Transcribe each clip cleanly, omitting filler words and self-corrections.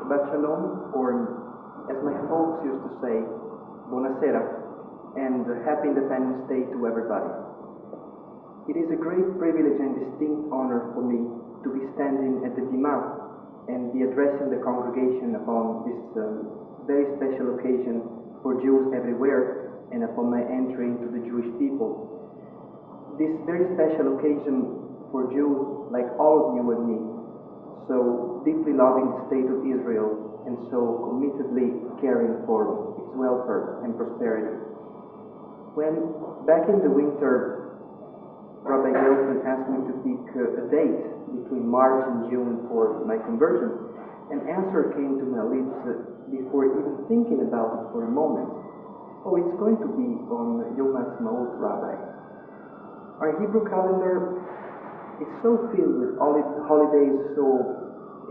Shabbat Shalom, or as my folks used to say, Buonasera, and Happy Independence Day to everybody. It is a great privilege and distinct honor for me to be standing at the Bima and be addressing the congregation upon this very special occasion for Jews everywhere and upon my entry into the Jewish people. This very special occasion for Jews like all of you and me, so deeply loving the state of Israel and so committedly caring for its welfare and prosperity. When back in the winter, Rabbi Gelfman asked me to pick a date between March and June for my conversion, an answer came to my lips before even thinking about it for a moment. Oh, it's going to be on Yom Ha'atzmaut, Rabbi. Our Hebrew calendar is so filled with holidays so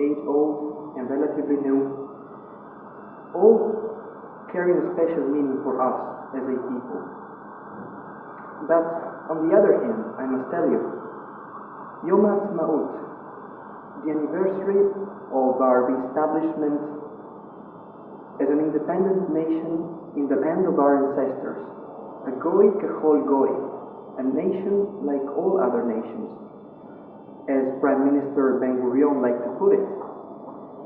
age-old and relatively new, all carrying a special meaning for us as a people. But on the other hand, I must tell you, Yom Ha'atzmaut, the anniversary of our reestablishment as an independent nation in the land of our ancestors, a goy kechol goy, a nation like all other nations, as Prime Minister Ben-Gurion liked to put it,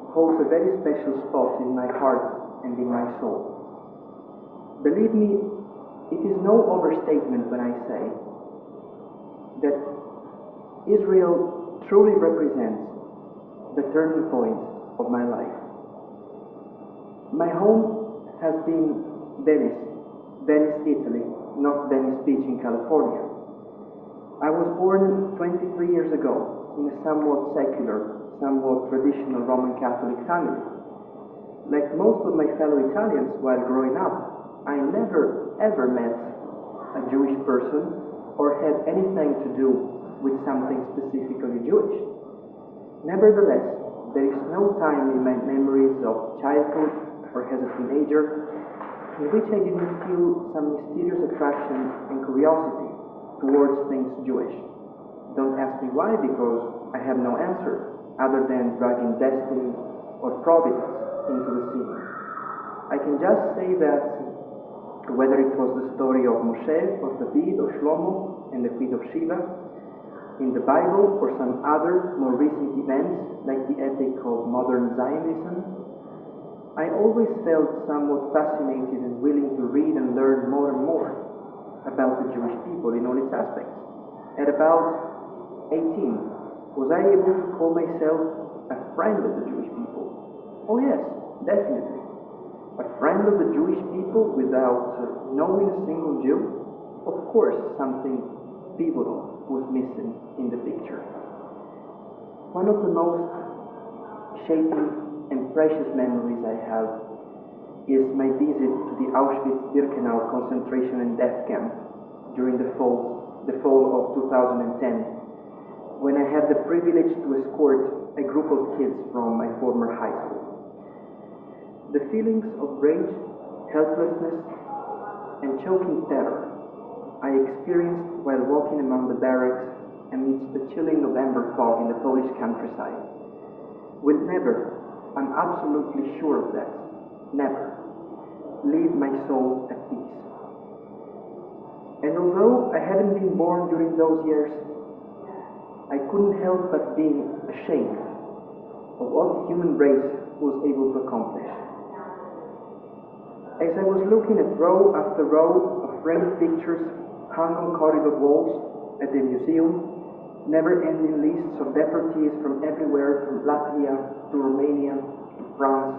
holds a very special spot in my heart and in my soul. Believe me, it is no overstatement when I say that Israel truly represents the turning point of my life. My home has been Venice, Italy, not Venice Beach in California. I was born 23 years ago in a somewhat secular, somewhat traditional Roman Catholic family. Like most of my fellow Italians while growing up, I never ever met a Jewish person or had anything to do with something specifically Jewish. Nevertheless, there is no time in my memories of childhood or as a teenager in which I didn't feel some mysterious attraction and curiosity towards things Jewish. Don't ask me why, because I have no answer other than dragging destiny or providence into the scene. I can just say that whether it was the story of Moshe or David or Shlomo and the Queen of Sheba in the Bible or some other more recent events like the epic of modern Zionism, I always felt somewhat fascinated and willing to read and learn more and more about the Jewish people in all its aspects. At about 18, was I able to call myself a friend of the Jewish people? Oh yes, definitely. A friend of the Jewish people without knowing a single Jew? Of course, something pivotal was missing in the picture. One of the most shaping and precious memories I have is my visit to the Auschwitz-Birkenau concentration and death camp during the fall of 2010, when I had the privilege to escort a group of kids from my former high school. The feelings of rage, helplessness, and choking terror I experienced while walking among the barracks amidst the chilling November fog in the Polish countryside will never, I'm absolutely sure of that, never leave my soul at peace. And although I hadn't been born during those years, I couldn't help but being ashamed of what the human race was able to accomplish. As I was looking at row after row of framed pictures hung on corridor walls at the museum, never-ending lists of deportees from everywhere, from Latvia to Romania to France,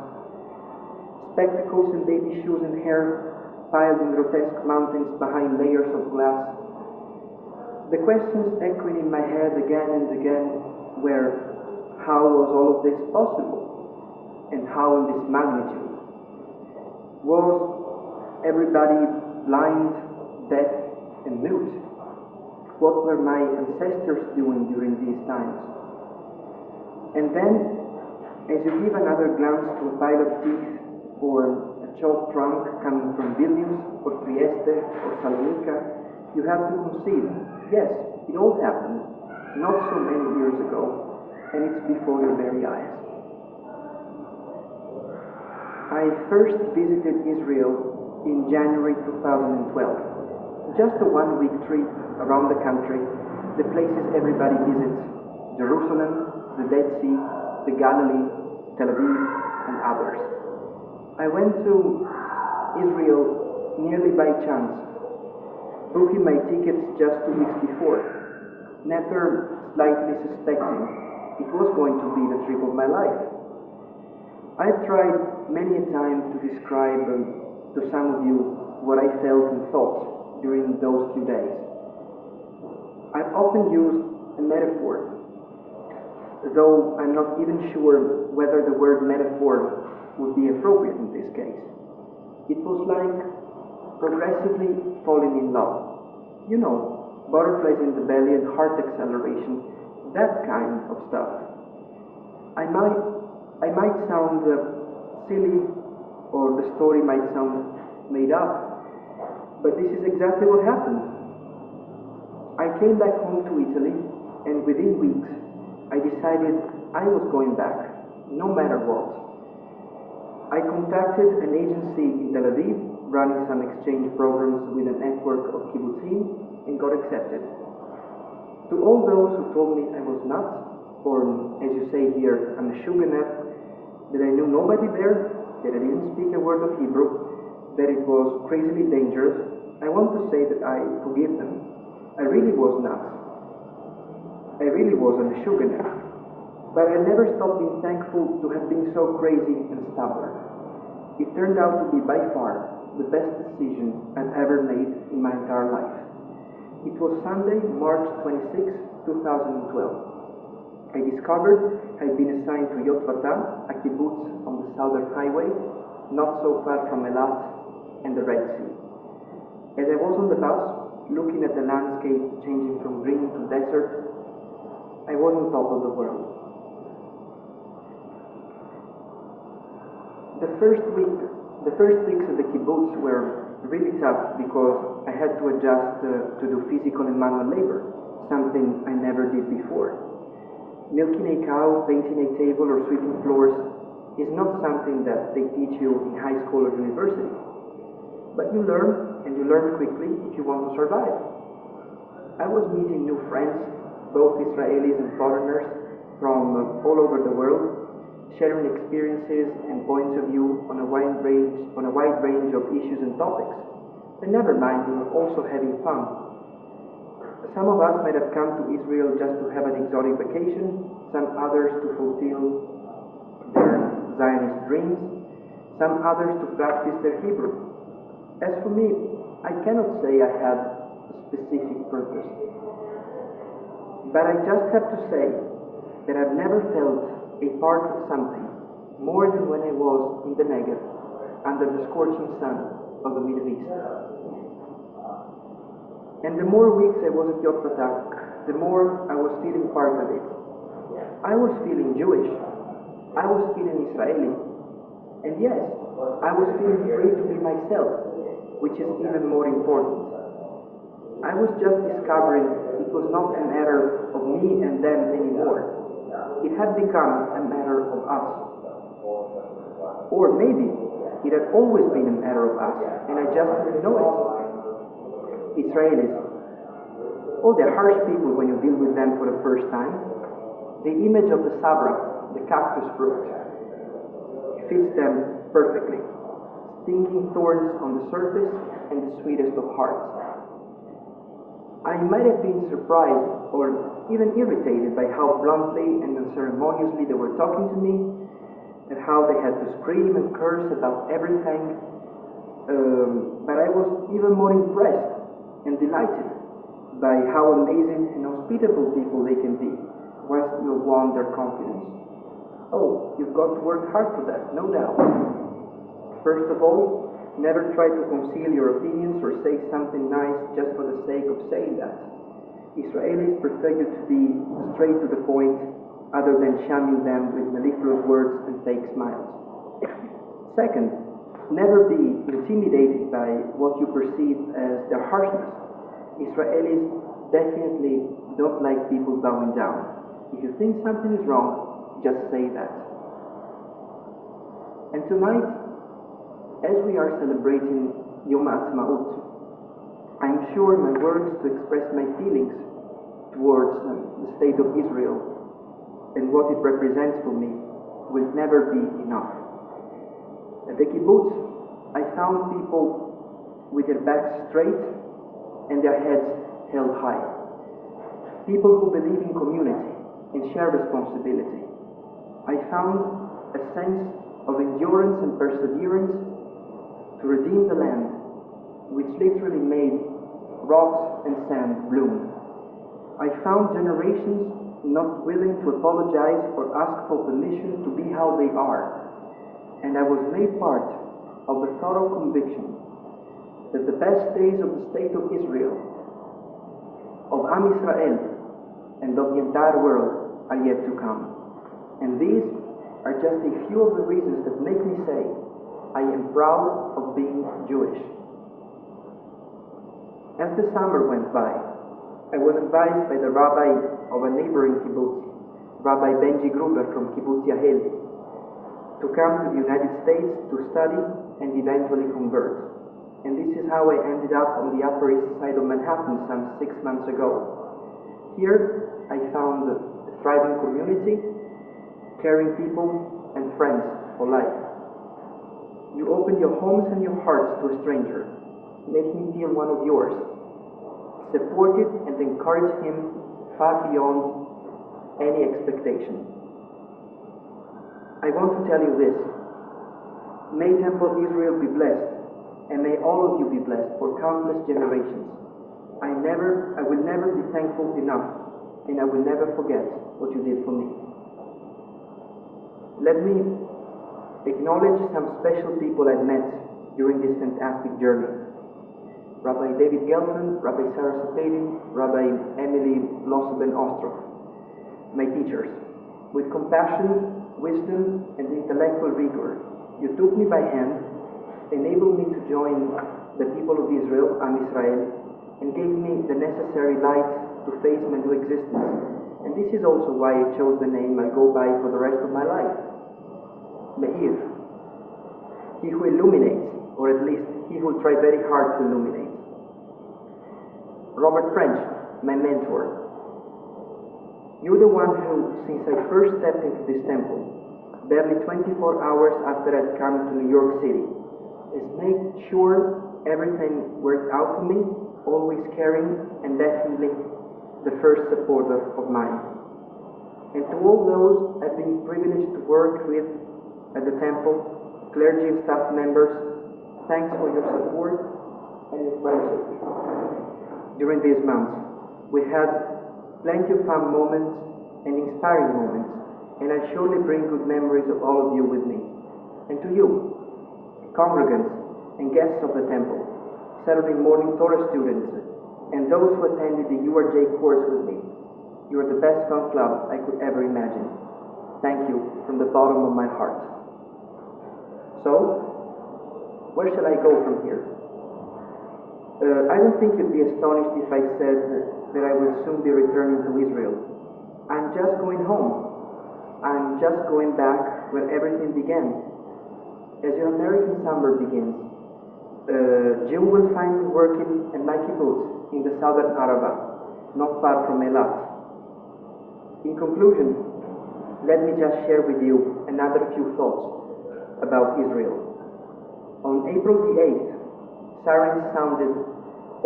spectacles and baby shoes and hair piled in grotesque mountains behind layers of glass. The questions echoing in my head again and again were, how was all of this possible? And how in this magnitude? Was everybody blind, deaf, and mute? What were my ancestors doing during these times? And then, as you give another glance to a pile of teeth or a chalk trunk coming from Vilnius or Trieste or Salonika, you have to concede, yes, it all happened not so many years ago, and it's before your very eyes. I first visited Israel in January 2012. Just a one-week trip around the country, the places everybody visits: Jerusalem, the Dead Sea, the Galilee, Tel Aviv, and others. I went to Israel nearly by chance, booking my tickets just 2 weeks before, never slightly suspecting it was going to be the trip of my life. I've tried many a time to describe to some of you what I felt and thought during those few days. I've often used a metaphor, though I'm not even sure whether the word metaphor would be appropriate in this case. It was like progressively falling in love. You know, butterflies in the belly and heart acceleration, that kind of stuff. I might sound silly, or the story might sound made up, but this is exactly what happened. I came back home to Italy, and within weeks, I decided I was going back, no matter what. I contacted an agency in Tel Aviv, running some exchange programs with a network of kibbutzim, and got accepted. To all those who told me I was nuts, or as you say here, I'm a shuganet, that I knew nobody there, that I didn't speak a word of Hebrew, that it was crazily dangerous, I want to say that I forgive them. I really was nuts. I really was a shuganet. But I never stopped being thankful to have been so crazy and stubborn. It turned out to be by far the best decision I've ever made in my entire life. It was Sunday, March 26, 2012. I discovered I'd been assigned to Yotvata, a kibbutz on the southern highway, not so far from Elat and the Red Sea. As I was on the bus, looking at the landscape changing from green to desert, I was on top of the world. The first weeks of the kibbutz were really tough because I had to adjust to do physical and manual labor, something I never did before. Milking a cow, painting a table, or sweeping floors is not something that they teach you in high school or university. But you learn, and you learn quickly if you want to survive. I was meeting new friends, both Israelis and foreigners from all over the world, sharing experiences and points of view on a wide range of issues and topics. And never mind, we were also having fun. Some of us might have come to Israel just to have an exotic vacation, some others to fulfill their Zionist dreams, some others to practice their Hebrew. As for me, I cannot say I had a specific purpose. But I just have to say that I've never felt a part of something more than when I was in the Negev under the scorching sun of the Middle East. And the more weeks I was at Yotvata, the more I was feeling part of it. I was feeling Jewish. I was feeling Israeli. And yes, I was feeling free to be myself, which is even more important. I was just discovering it was not a matter of me and them anymore. It had become a matter of us. Or maybe it had always been a matter of us, and I just didn't know it. Israelis, oh, they're harsh people when you deal with them for the first time. The image of the sabra, the cactus fruit, fits them perfectly. Stinging thorns on the surface and the sweetest of hearts. I might have been surprised or even irritated by how bluntly and unceremoniously they were talking to me, and how they had to scream and curse about everything, but I was even more impressed and delighted by how amazing and hospitable people they can be once you've won their confidence. Oh, you've got to work hard for that, no doubt. First of all, never try to conceal your opinions or say something nice just for the sake of saying that. Israelis prefer you to be straight to the point, other than shamming them with mellifluous words and fake smiles. Second, never be intimidated by what you perceive as their harshness. Israelis definitely don't like people bowing down. If you think something is wrong, just say that. And tonight, as we are celebrating Yom Ha'atzmaut, I'm sure my words to express my feelings towards the state of Israel and what it represents for me will never be enough. At the kibbutz, I found people with their backs straight and their heads held high. People who believe in community and share responsibility. I found a sense of endurance and perseverance to redeem the land, which literally made rocks and sand bloom. I found generations not willing to apologize or ask for permission to be how they are, and I was made part of the thorough conviction that the best days of the state of Israel, of Am Israel, and of the entire world are yet to come. And these are just a few of the reasons that make me say I am proud of being Jewish. As the summer went by, I was advised by the rabbi of a neighboring kibbutz, Rabbi Benji Gruber from Kibbutz Yahel, to come to the United States to study and eventually convert. And this is how I ended up on the Upper East Side of Manhattan some 6 months ago. Here, I found a thriving community, caring people, and friends for life. You open your homes and your hearts to a stranger, make him feel one of yours, support it and encourage him far beyond any expectation. I want to tell you this. May Temple Israel be blessed, and may all of you be blessed for countless generations. I will never be thankful enough, and I will never forget what you did for me. Let me acknowledge some special people I've met during this fantastic journey. Rabbi David Gelfand, Rabbi Sarah Sapedin, Rabbi Emily Losseben Ostroff, my teachers. With compassion, wisdom, and intellectual rigor, you took me by hand, enabled me to join the people of Israel, Am Israel, and gave me the necessary light to face my new existence. And this is also why I chose the name I'll go by for the rest of my life. Meir. He who illuminates, or at least he who will try very hard to illuminate. Robert French, my mentor. You're the one who, since I first stepped into this temple, barely 24 hours after I'd come to New York City, has made sure everything worked out for me, always caring and definitely the first supporter of mine. And to all those I've been privileged to work with at the temple, clergy and staff members, thanks for your support and your friendship. During these months, we had plenty of fun moments and inspiring moments, and I surely bring good memories of all of you with me. And to you, congregants and guests of the temple, Saturday morning Torah students, and those who attended the URJ course with me, you are the best fun club I could ever imagine. Thank you from the bottom of my heart. So, where shall I go from here? I don't think you'd be astonished if I said that I will soon be returning to Israel. I'm just going home. I'm just going back where everything began. As your American summer begins, June will find me working at my kibbutz in the southern Araba, not far from Eilat. In conclusion, let me just share with you another few thoughts about Israel. On April the 8th, sirens sounded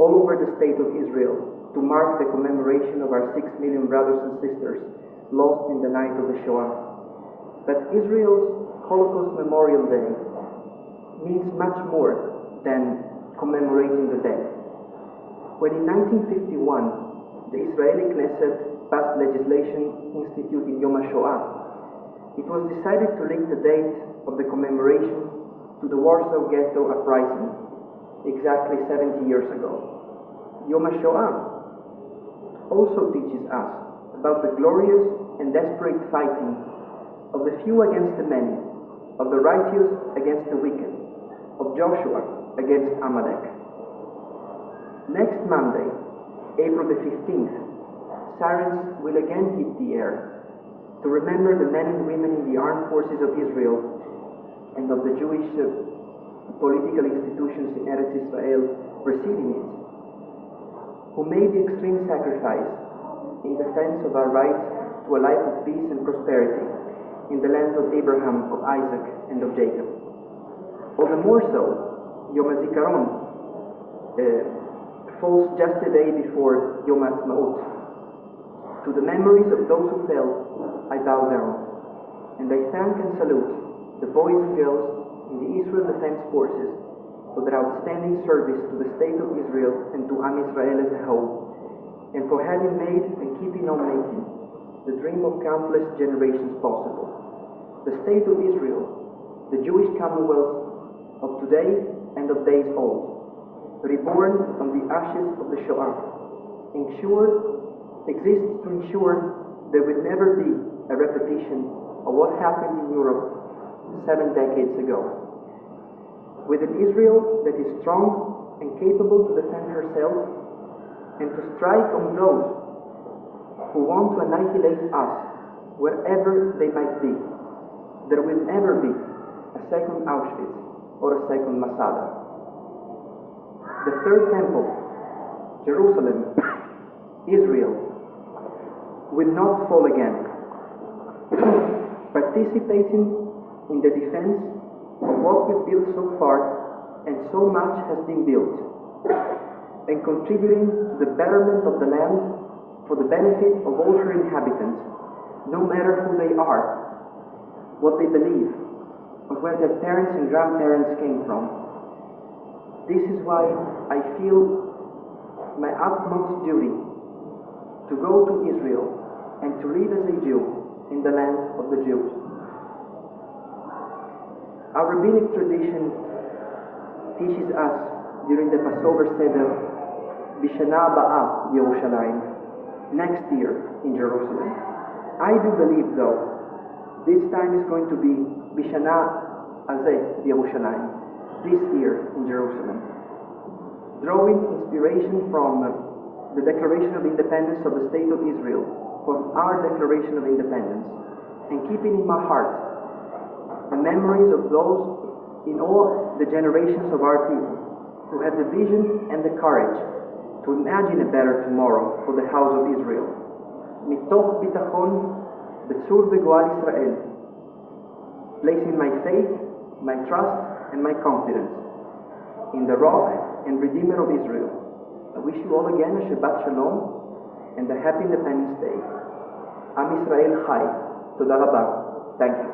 all over the state of Israel to mark the commemoration of our 6 million brothers and sisters lost in the night of the Shoah. But Israel's Holocaust Memorial Day means much more than commemorating the dead. When in 1951, the Israeli Knesset passed legislation instituting Yom HaShoah, it was decided to link the date of the commemoration to the Warsaw Ghetto uprising, exactly 70 years ago. Yom HaShoah also teaches us about the glorious and desperate fighting of the few against the many, of the righteous against the wicked, of Joshua against Amalek. Next Monday, April the 15th, sirens will again hit the air to remember the men and women in the armed forces of Israel and of the Jewish political institutions in Eretz Israel preceding it, who made the extreme sacrifice in defense of our right to a life of peace and prosperity in the land of Abraham, of Isaac, and of Jacob. All the more so, Yom HaZikaron falls just a day before Yom HaAtzmaut. To the memories of those who fell, I bow down, and I thank and salute the boys and girls in the Israel Defense Forces for their outstanding service to the State of Israel and to Am Israel as a whole, and for having made and keeping on making the dream of countless generations possible. The State of Israel, the Jewish Commonwealth of today and of days old, reborn from the ashes of the Shoah, exists to ensure there will never be a repetition of what happened in Europe 7 decades ago. With an Israel that is strong and capable to defend herself and to strike on those who want to annihilate us wherever they might be, there will never be a second Auschwitz or a second Masada. The third temple, Jerusalem, Israel, will not fall again. Participating in the defense of what we've built so far, and so much has been built, and contributing to the betterment of the land for the benefit of all her inhabitants, no matter who they are, what they believe, or where their parents and grandparents came from. This is why I feel my utmost duty to go to Israel and to live as a Jew in the land of the Jews. Our rabbinic tradition teaches us during the Passover Seder, B'Shana Ba'ah Yerushalayim, next year in Jerusalem. I do believe, though, this time is going to be B'Shana Azeh Yerushalayim, this year in Jerusalem, drawing inspiration from the Declaration of Independence of the State of Israel, from our Declaration of Independence, and keeping in my heart the memories of those in all the generations of our people who had the vision and the courage to imagine a better tomorrow for the house of Israel. Mitoch bitachon betzur begoal Israel, placing my faith, my trust, and my confidence in the Rock and Redeemer of Israel. I wish you all again a Shabbat Shalom and a happy Independence Day. Am Israel Chai. Toda Rabba. Thank you.